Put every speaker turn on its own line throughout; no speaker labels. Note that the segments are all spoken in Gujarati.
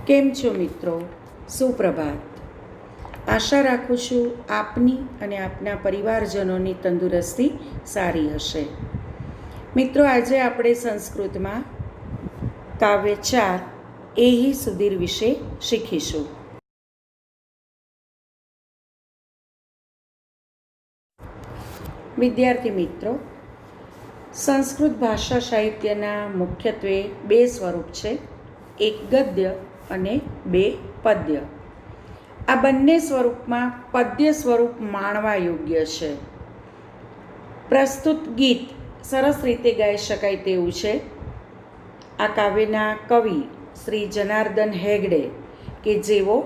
કેમ છો મિત્રો? સુપ્રભાત. આશા રાખું છું આપની અને આપના પરિવારજનોની તંદુરસ્તી સારી હશે. મિત્રો, આજે આપણે સંસ્કૃતમાં કાવ્ય 4 એહી સુધીર વિશે શીખીશું. વિદ્યાર્થી મિત્રો, સંસ્કૃત ભાષા સાહિત્યના મુખ્યત્વે બે સ્વરૂપ છે, એક ગદ્ય અને બે પદ્ય. આ બંને સ્વરૂપમાં પદ્ય સ્વરૂપ માણવા યોગ્ય છે. પ્રસ્તુત ગીત સરસ રીતે ગાઈ શકાય તેવું છે. આ કાવ્યના કવિ શ્રી જનાર્દન હેગડે, કે જેઓ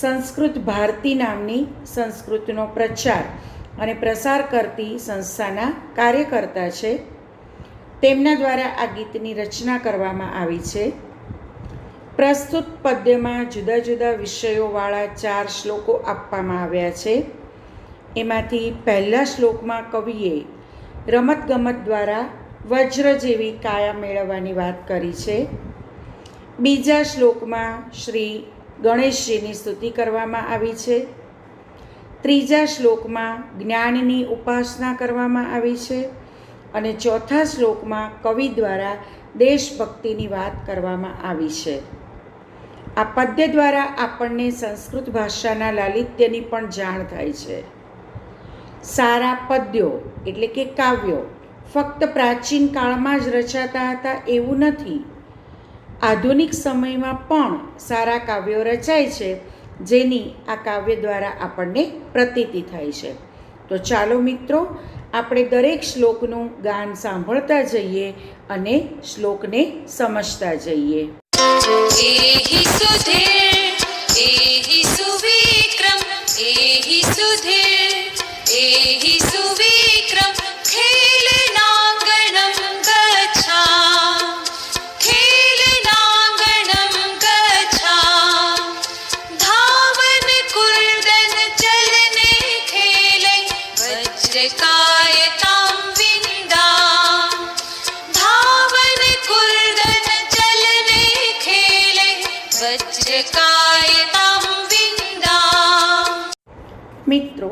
સંસ્કૃત ભારતી નામની સંસ્કૃતનો પ્રચાર અને પ્રસાર કરતી સંસ્થાના કાર્યકર્તા છે, તેમના દ્વારા આ ગીતની રચના કરવામાં આવી છે. પ્રસ્તુત પદ્યમાં જુદા જુદા વિષયોવાળા 4 શ્લોકો આપવામાં આવ્યા છે. એમાંથી પહેલા શ્લોકમાં કવિએ રમતગમત દ્વારા વજ્ર જેવી કાયા મેળવવાની વાત કરી છે. બીજા શ્લોકમાં શ્રી ગણેશજીની સ્તુતિ કરવામાં આવી છે. ત્રીજા શ્લોકમાં જ્ઞાનની ઉપાસના કરવામાં આવી છે અને ચોથા શ્લોકમાં કવિ દ્વારા દેશભક્તિની વાત કરવામાં આવી છે. આ પદ્ય દ્વારા આપણને સંસ્કૃત ભાષાના લાલિત્યની પણ જાણ થાય છે. સારા પદ્યો એટલે કે કાવ્યો ફક્ત પ્રાચીન કાળમાં જ રચાતા હતા એવું નથી. આધુનિક સમયમાં પણ સારા કાવ્યો રચાય છે, જેની આ કાવ્ય દ્વારા આપણને પ્રતીતિ થાય છે. તો ચાલો મિત્રો, આપણે દરેક શ્લોકનું ગાન સાંભળતા જઈએ અને શ્લોકને સમજતા જઈએ.
एहि सुधीर एहि सुविक्रम एहि सुधीर एहि सुविक्रम खेलनांगणं गच्छाम खेलनांगणं गच्छाम धावन कुर्दन चलने खेलै वज्रकायतां विन्दाम धावन कुर्दन चलने खेलै वज्रकायतां विन्दाम.
મિત્રો,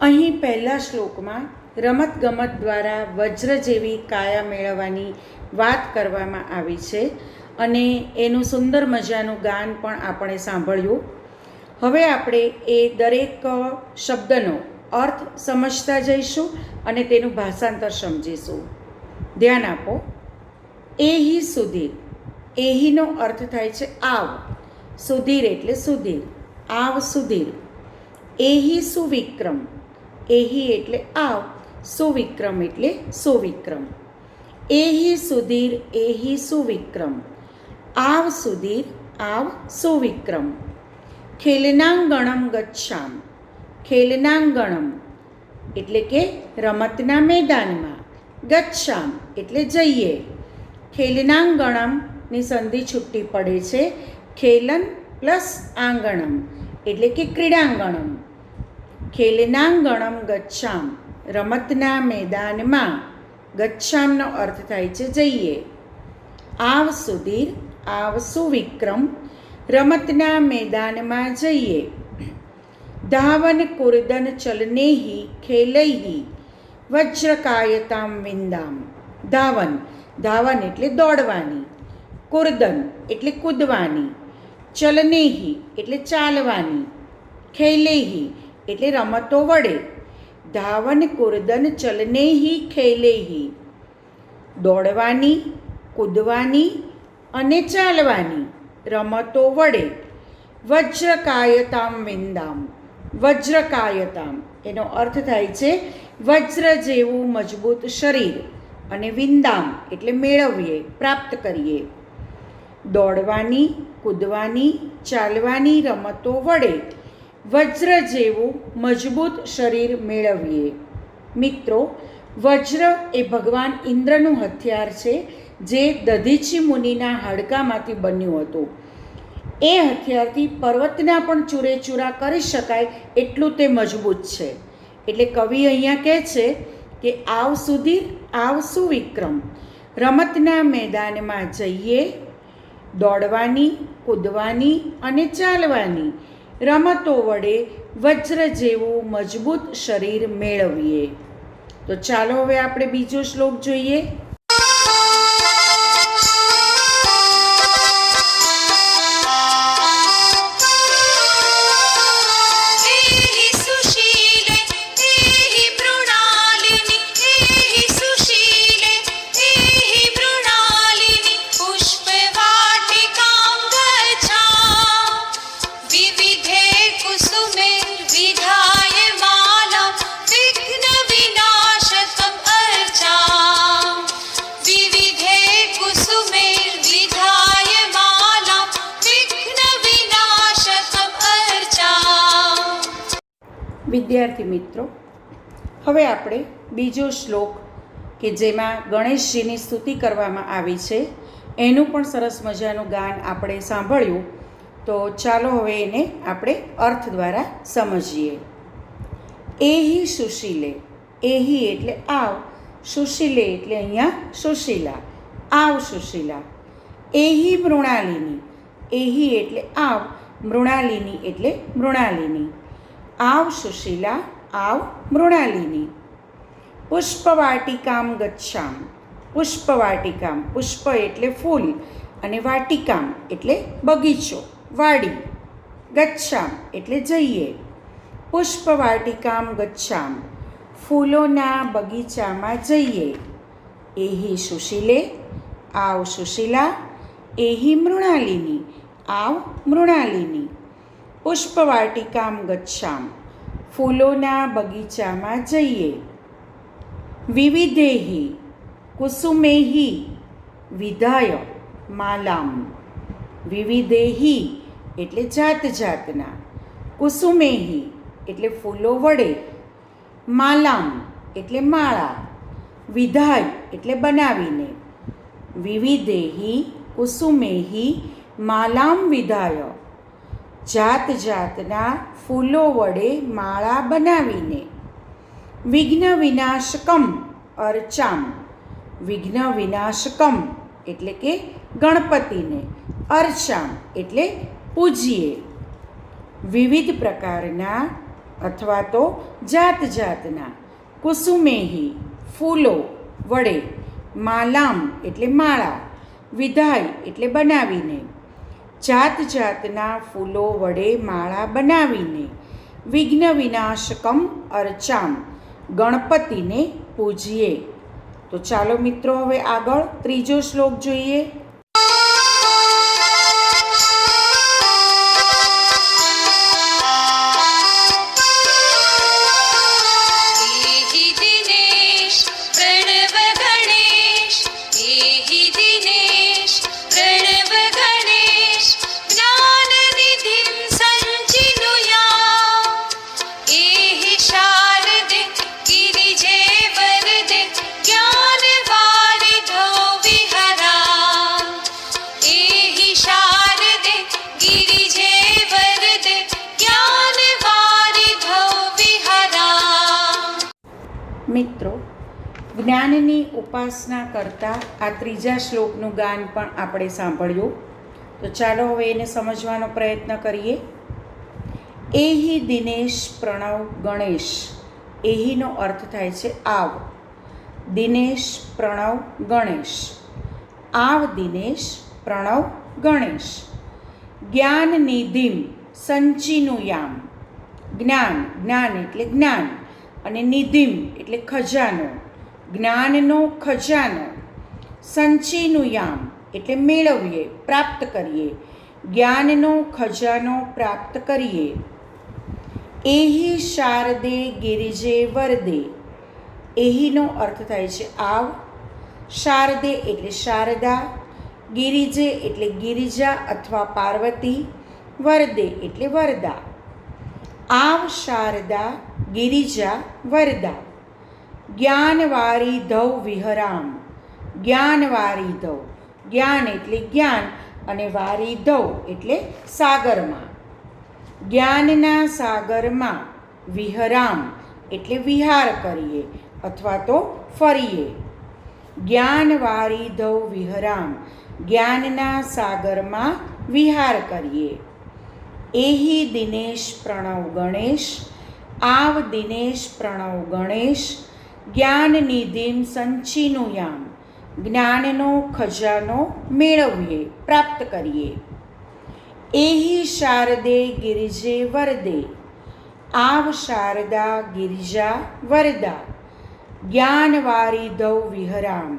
અહીં પહેલા શ્લોકમાં રમતગમત દ્વારા વજ્ર જેવી કાયા મેળવવાની વાત કરવામાં આવી છે અને એનું સુંદર મજાનું ગાન પણ આપણે સાંભળ્યું. હવે આપણે એ દરેક શબ્દનો અર્થ સમજતા જઈશું અને તેનું ભાષાંતર સમજીશું. ધ્યાન આપો. એહી સુધીર. એહીનો અર્થ થાય છે આવ. સુધીર એટલે સુધીર. આવ સુધીર. એહી સુવિક્રમ. એહી એટલે આવ. સુવિક્રમ એટલે સુવિક્રમ. એહી સુધીર એહી સુવિક્રમ. આવ સુધીર આવ સુવિક્રમ. ખેલનાંગણમ ગચ્છામ. ખેલનાંગણમ એટલે કે રમતના મેદાનમાં. ગચ્છામ એટલે જઈએ. ખેલનાંગણમ ની સંધિ છૂટી પડે છે. ખેલન પ્લસ આંગણમ એટલે કે ક્રીડાંગણમ. ખેલનાંગણમ ગચ્છામ રમતના મેદાનમાં. ગચ્છામનો અર્થ થાય છે જઈએ. આવ સુધીર આવ સુવિક્રમ રમતના મેદાનમાં જઈએ. ધાવન કુર્દન ચલનેહી ખેલૈહી વજ્રકાયતામ વિંદામ. ધાવન. ધાવન એટલે દોડવાની. કુર્દન એટલે કૂદવાની. ચલનેહી એટલે ચાલવાની. ખેલેહી એટલે રમતો વડે. ધાવન કુર્દન ચલનેહી ખેલેહી દોડવાની, કૂદવાની અને ચાલવાની રમતો વડે. વજ્રકાયતામ વિંદામ. વજ્રકાયતામ એનો અર્થ થાય છે વજ્ર જેવું મજબૂત શરીર અને વિંદામ એટલે મેળવીએ, પ્રાપ્ત કરીએ. દોડવાની, કૂદવાની, ચાલવાની રમતો વડે વજ્ર જેવું મજબૂત શરીર મેળવીએ. મિત્રો, વજ્ર એ ભગવાન ઇન્દ્રનું હથિયાર છે, જે દધીચી મુનિના હાડકામાંથી બન્યું હતું. એ હથિયારથી પર્વતના પણ ચૂરેચૂરા કરી શકાય એટલું તે મજબૂત છે. એટલે કવિ અહીંયા કહે છે કે આવ સુધીર આવ સુવિક્રમ રમતના મેદાનમાં જઈએ દોડવાની, કૂદવાની અને ચાલવાની રમતો વડે વજ્ર જેવું મજબૂત શરીર મેળવીએ. તો ચાલો હવે આપણે બીજો શ્લોક જોઈએ. વિદ્યાર્થી મિત્રો, હવે આપણે બીજો શ્લોક કે જેમાં ગણેશજીની સ્તુતિ કરવામાં આવી છે એનું પણ સરસ મજાનું ગાન આપણે સાંભળ્યું. તો ચાલો હવે એને આપણે અર્થ દ્વારા સમજીએ. એહી સુશીલે, એહી એટલે આવ, સુશીલે એટલે અહીંયા સુશીલા, આવ સુશીલા. એહી મૃણાલિની, એહી એટલે આવ, મૃણાલિની એટલે મૃણાલિની. આવ સુશીલા, આવ મૃણાલિની. પુષ્પવાટિકામ ગચ્છામ, પુષ્પવાટિકામ, પુષ્પ એટલે ફૂલ અને વાટિકામ એટલે બગીચો, વાડી. ગચ્છામ એટલે જઈએ. પુષ્પવાટિકામ ગચ્છામ, ફૂલોના બગીચામાં જઈએ. એહી સુશીલે, આવ સુશીલા. એહી મૃણાલિની, આવ મૃણાલિની. પુષ્પવાટિકામ ગચ્છામ, ફૂલોના બગીચામાં જઈએ. વિવિધેહિ કુસુમેહિ વિધાય માલામ, વિવિધેહિ એટલે જાત જાતના, કુસુમેહિ એટલે ફૂલો વડે, માલામ એટલે માળા, વિધાય એટલે બનાવીને. વિવિધેહિ કુસુમેહિ માલામ વિધાય, જાત જાતના ફૂલો વડે માળા બનાવીને. વિઘ્ન વિનાશકમ અર્ચામ, વિઘ્ન વિનાશકમ એટલે કે ગણપતિને, અર્ચામ એટલે પૂજીએ. વિવિધ પ્રકારના અથવા તો જાત જાતના, કુસુમેહી ફૂલો વડે, માલામ એટલે માળા, વિધાય એટલે બનાવીને. જાત જાતના ફૂલો વડે માળા બનાવીને. વિઘ્ન વિનાશકમ અર્ચામ, ગણપતિને પૂજીએ. તો ચાલો મિત્રો હવે આગળ ત્રીજો શ્લોક જોઈએ. મિત્રો, જ્ઞાનની ઉપાસના કરતાં આ ત્રીજા શ્લોકનું ગાન પણ આપણે સાંભળ્યું. તો ચાલો હવે એને સમજવાનો પ્રયત્ન કરીએ. એહી દિનેશ પ્રણવ ગણેશ, એહીનો અર્થ થાય છે આવ. દિનેશ પ્રણવ ગણેશ, આવ દિનેશ પ્રણવ ગણેશ. જ્ઞાન નિધિમ સંચિનું યામ, જ્ઞાન, જ્ઞાન એટલે જ્ઞાન અને નિધિમ એટલે ખજાનો, જ્ઞાનનો ખજાનો. સંચિનું યામ એટલે મેળવીએ, પ્રાપ્ત કરીએ, જ્ઞાનનો ખજાનો પ્રાપ્ત કરીએ. એહી શારદે ગિરિજે વરદે, એહીનો અર્થ થાય છે આવ. શારદે એટલે શારદા, ગિરિજે એટલે ગિરિજા અથવા પાર્વતી, વરદે એટલે વરદા. આવ શારદા ગિરિજા વરદા. જ્ઞાનવારી ધવ વિહરામ, જ્ઞાનવારી ધવ, જ્ઞાન એટલે જ્ઞાન અને વારી ધવ એટલે સાગરમાં. જ્ઞાનના સાગરમાં વિહરામ એટલે વિહાર કરીએ અથવા તો ફરીએ. જ્ઞાનવારિધૌ વિહરામ, જ્ઞાનના સાગરમાં વિહાર કરીએ. એહી દિનેશ પ્રણવ ગણેશ, આવ દિનેશ પ્રણવ ગણેશ, જ્ઞાનનિધિમ સંચિનુયામ, જ્ઞાનનો ખજાનો મેળવીએ, પ્રાપ્ત કરીએ. એહી શારદે ગિરિજે વરદે, આવ શારદા ગિરિજા વરદા, જ્ઞાનવારિધૌ વિહરામ,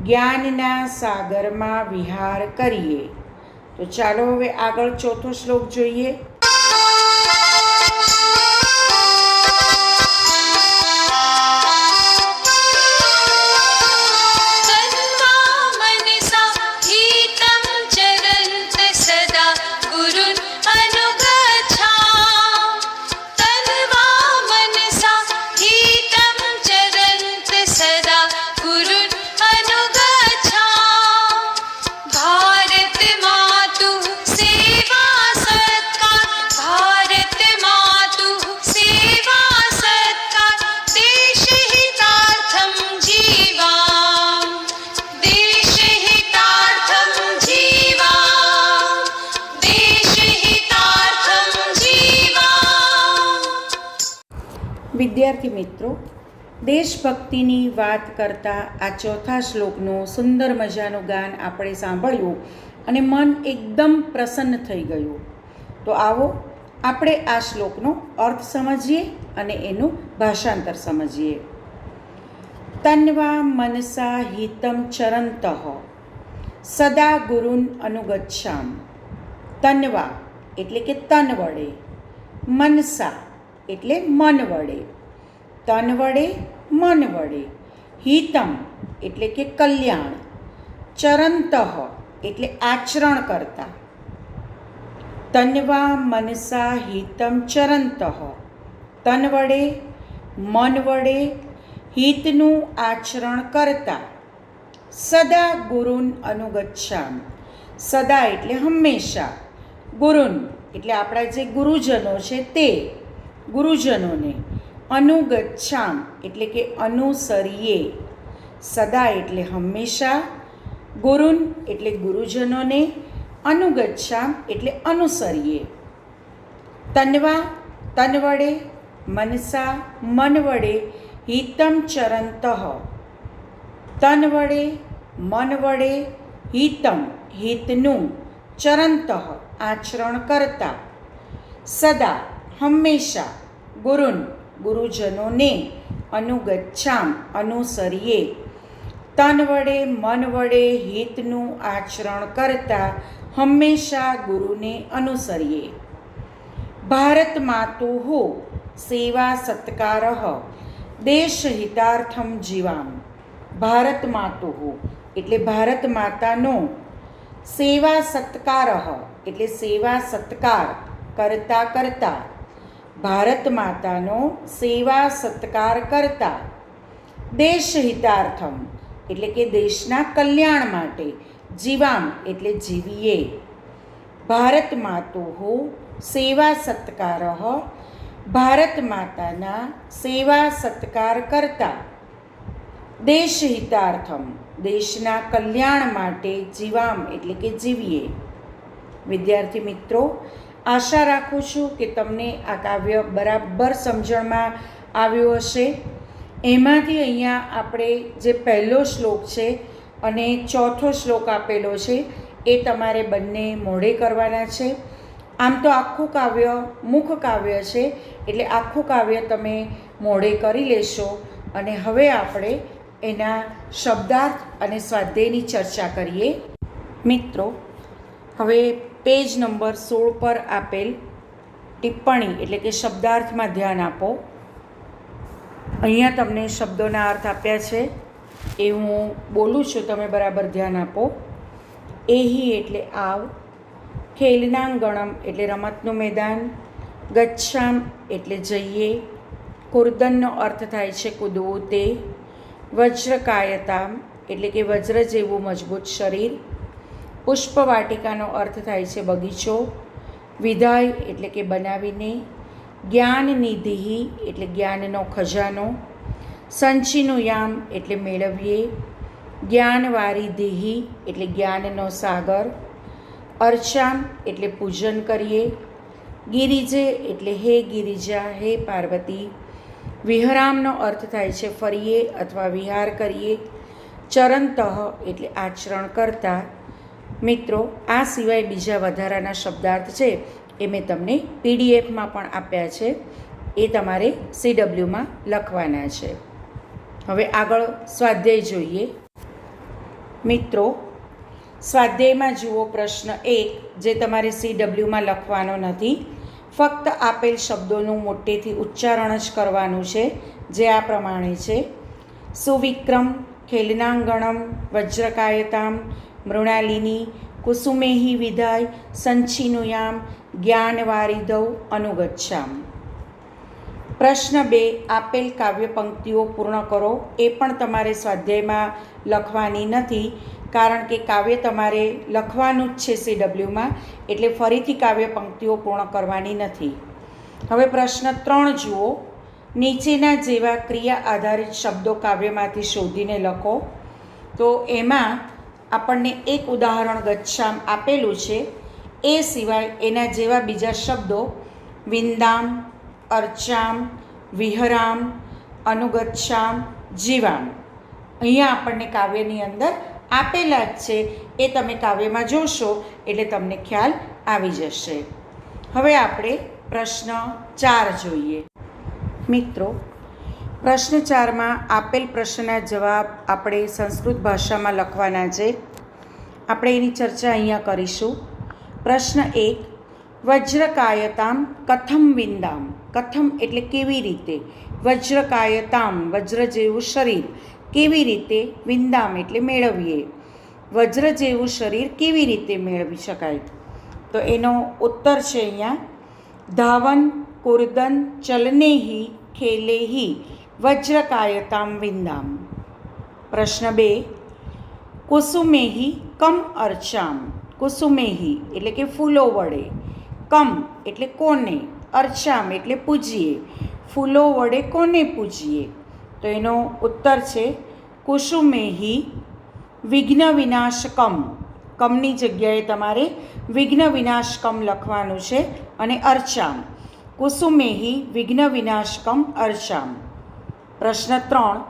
જ્ઞાનના સાગરમાં વિહાર કરીએ. તો ચાલો હવે આગળ ચોથો શ્લોક જોઈએ. વિદ્યાર્થી મિત્રો, દેશભક્તિની વાત કરતા આ ચોથા શ્લોકનું સુંદર મજાનું ગાન આપણે સાંભળ્યું અને મન એકદમ પ્રસન્ન થઈ ગયું. તો આવો આપણે આ શ્લોકનો અર્થ સમજીએ અને એનું ભાષાંતર સમજીએ. તન્વા મનસા હિતમ ચરંતઃ સદા ગુરુન અનુગચ્છામ. તન્વા એટલે કે તન વડે, મનસા એટલે મન વડે, તન વડે મન વડે, હિતમ એટલે કે કલ્યાણ, ચરંતઃ એટલે આચરણ કરતા. તન્વા મનસા હિતમ ચરંતઃ, તન વડે મન વડે હિતનું આચરણ કરતા. સદા ગુરુન અનુગચ્છામ, સદા એટલે હંમેશા, ગુરુન એટલે આપણા જે ગુરુજનો છે તે ગુરુજનોને, અનુગચ્છામ એટલે કે અનુસરીએ. સદા એટલે હંમેશા, ગુરુન એટલે ગુરુજનોને, અનુગચ્છામ એટલે અનુસરીએ. તન્વા તન વડે, મનસા મન વડે, હિતમ ચરંતઃ તન વડે મન વડે, હિતમ હિતનું, ચરંતઃ આચરણ કરતા. સદા હંમેશા, ગુરુન ગુરુજનોને, અનુગચ્છામ અનુસરીએ. તન વડે મન વડે હિતનું આચરણ કરતા, હંમેશા ગુરુને અનુસરીએ. ભારત માતુઃ સેવા સત્કારઃ દેશહિતાર્થમ જીવામ. ભારત માતુઃ એટલે ભારત માતાનો, સેવા સત્કારઃ એટલે સેવા સત્કાર કરતા કરતા, ભારત માતાનો સેવા સત્કાર કરતા. દેશહિતાર્થમ એટલે કે દેશના કલ્યાણ માટે, જીવામ એટલે જીવીએ. ભારત માતુઃ સેવા સત્કારઃ, ભારત માતાના સેવા સત્કાર કરતા. દેશહિતાર્થમ દેશના કલ્યાણ માટે, જીવામ એટલે કે જીવીએ. વિદ્યાર્થી મિત્રો, આશા રાખું છું કે તમને આ કાવ્ય બરાબર સમજણમાં આવ્યું હશે. એમાંથી અહીંયા આપણે જે પહેલો શ્લોક છે અને ચોથો શ્લોક આપેલો છે એ તમારે બંને મોઢે કરવાના છે. આમ તો આખું કાવ્ય મુખ કાવ્ય છે, એટલે આખું કાવ્ય તમે મોઢે કરી લેશો. અને હવે આપણે એના શબ્દાર્થ અને સ્વાધ્યાયની ચર્ચા કરીએ. મિત્રો, હવે પેજ નંબર 16 પર આપેલ ટિપ્પણી એટલે કે શબ્દાર્થમાં ધ્યાન આપો. અહીંયા તમને શબ્દોના અર્થ આપ્યા છે એ હું બોલું છું, તમે બરાબર ધ્યાન આપો. એહી એટલે આવ, ખેલનાંગણમ એટલે રમતનું મેદાન, ગચ્છામ એટલે જઈએ, કુર્દનનો અર્થ થાય છે કૂદવું તે, વજ્રકાયતામ એટલે કે વજ્ર જેવું મજબૂત શરીર, પુષ્પવાટિકાનો અર્થ થાય છે બગીચો, વિધાય એટલે કે બનાવીને, જ્ઞાનનિધિ એટલે જ્ઞાનનો ખજાનો, સંચિનુયામ એટલે મેળવીએ, જ્ઞાનવારિધિ એટલે જ્ઞાનનો સાગર, અર્ચામ એટલે પૂજન કરીએ, ગિરિજે એટલે હે ગિરિજા, હે પાર્વતી, વિહરામનો અર્થ થાય છે ફરીએ અથવા વિહાર કરીએ, ચરંતઃ એટલે આચરણ કરતા. મિત્રો, આ સિવાય બીજા વધારાના શબ્દાર્થ છે એ મેં તમને પીડીએફમાં પણ આપ્યા છે, એ તમારે CWમાં લખવાના છે. હવે આગળ સ્વાધ્યાય જોઈએ. મિત્રો, સ્વાધ્યાયમાં જુઓ પ્રશ્ન 1, જે તમારે CWમાં લખવાનો નથી, ફક્ત આપેલ શબ્દોનું મોટેથી ઉચ્ચારણ જ કરવાનું છે, જે આ પ્રમાણે છે: સુવિક્રમ, ખેલનાંગણમ, વજ્રકાયતામ, મૃણાલિની, કુસુમેહી વિધાય, સંચિનુયામ, જ્ઞાનવારિધૌ અનુગચ્છામ. પ્રશ્ન 2, આપેલ કાવ્ય પંક્તિઓ પૂર્ણ કરો. એ પણ તમારે સ્વાધ્યાયમાં લખવાની નથી, કારણ કે કાવ્ય તમારે લખવાનું જ છે CWમાં, એટલે ફરીથી કાવ્ય પંક્તિઓ પૂર્ણ કરવાની નથી. હવે પ્રશ્ન 3 જુઓ. નીચેના જેવા ક્રિયા આધારિત શબ્દો કાવ્યમાંથી શોધીને લખો. તો એમાં આપણને એક ઉદાહરણ ગચ્છામ આપેલું છે, એ સિવાય એના જેવા બીજા શબ્દો વિંદામ, અર્ચામ, વિહરામ, અનુગચ્છામ, જીવામ અહીંયા આપણને કાવ્યની અંદર આપેલા જ છે. એ તમે કાવ્યમાં જોશો એટલે તમને ખ્યાલ આવી જશે. હવે આપણે પ્રશ્ન 4 જોઈએ. મિત્રો, પ્રશ્ન 4માં આપેલ પ્રશ્નના જવાબ આપણે સંસ્કૃત ભાષામાં લખવાના છે. આપણે એની ચર્ચા અહીંયા કરીશું. પ્રશ્ન 1, વજ્રકાયતામ કથમ વિંદામ. કથમ એટલે કેવી રીતે, વજ્રકાયતામ વજ્ર જેવું શરીર, કેવી રીતે, વિંદામ એટલે મેળવીએ, વજ્ર જેવું શરીર કેવી રીતે મેળવી શકાય. તો એનો ઉત્તર છે અહીંયા: ધાવન, કુર્દન, ચલનેહી, ખેલેહી, વજ્રકાયતામ વિંદામ. પ્રશ્ન 2, કુસુમેહી કમ અર્ચામ. કુસુમેહી એટલે કે ફૂલો વડે, કમ એટલે કોને, અર્ચામ એટલે પૂજીએ, ફૂલો વડે કોને પૂજીએ. તો એનો ઉત્તર છે કુસુમેહી વિઘ્ન વિનાશકમ. કમની જગ્યાએ તમારે વિઘ્ન વિનાશકમ લખવાનું છે, અને અર્ચામ, કુસુમેહી વિઘ્ન વિનાશકમ અર્ચામ. પ્રશ્ન 3,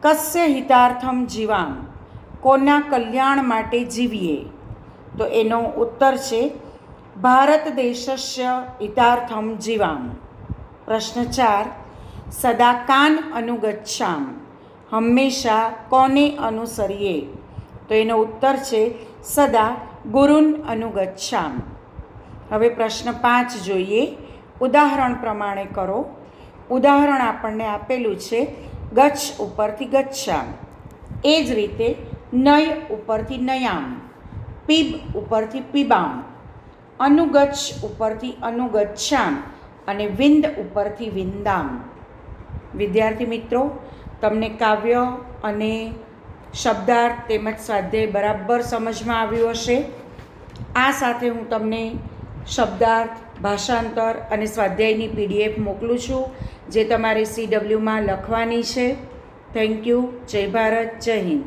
કસ્ય હિતાર્થમ જીવામ. કોના કલ્યાણ માટે જીવીએ. તો એનો ઉત્તર છે ભારત દેશસ્ય હિતાર્થમ જીવામ. પ્રશ્ન 4, સદા કાન અનુગચ્છામ. હંમેશા કોને અનુસરીએ. તો એનો ઉત્તર છે સદા ગુરુન અનુગચ્છામ. હવે પ્રશ્ન 5 જોઈએ. ઉદાહરણ પ્રમાણે કરો. ઉદાહરણ આપણને આપેલું છે ગચ્છ ઉપરથી ગચ્છામ, એ જ રીતે નય ઉપરથી નયામ, પીબ ઉપરથી પીબામ, અનુગચ્છ ઉપરથી અનુગચ્છામ અને વિંદ ઉપરથી વિંદામ. વિદ્યાર્થી મિત્રો, તમને કાવ્ય અને શબ્દાર્થ તેમજ સ્વાધ્યાય બરાબર સમજમાં આવ્યું હશે. આ સાથે હું તમને શબ્દાર્થ, ભાષાંતર અને સ્વાધ્યાયની PDF મોકલું છું, જે તમારે CWમાં લખવાની છે. Thank you. જય ભારત, જય હિન્દ.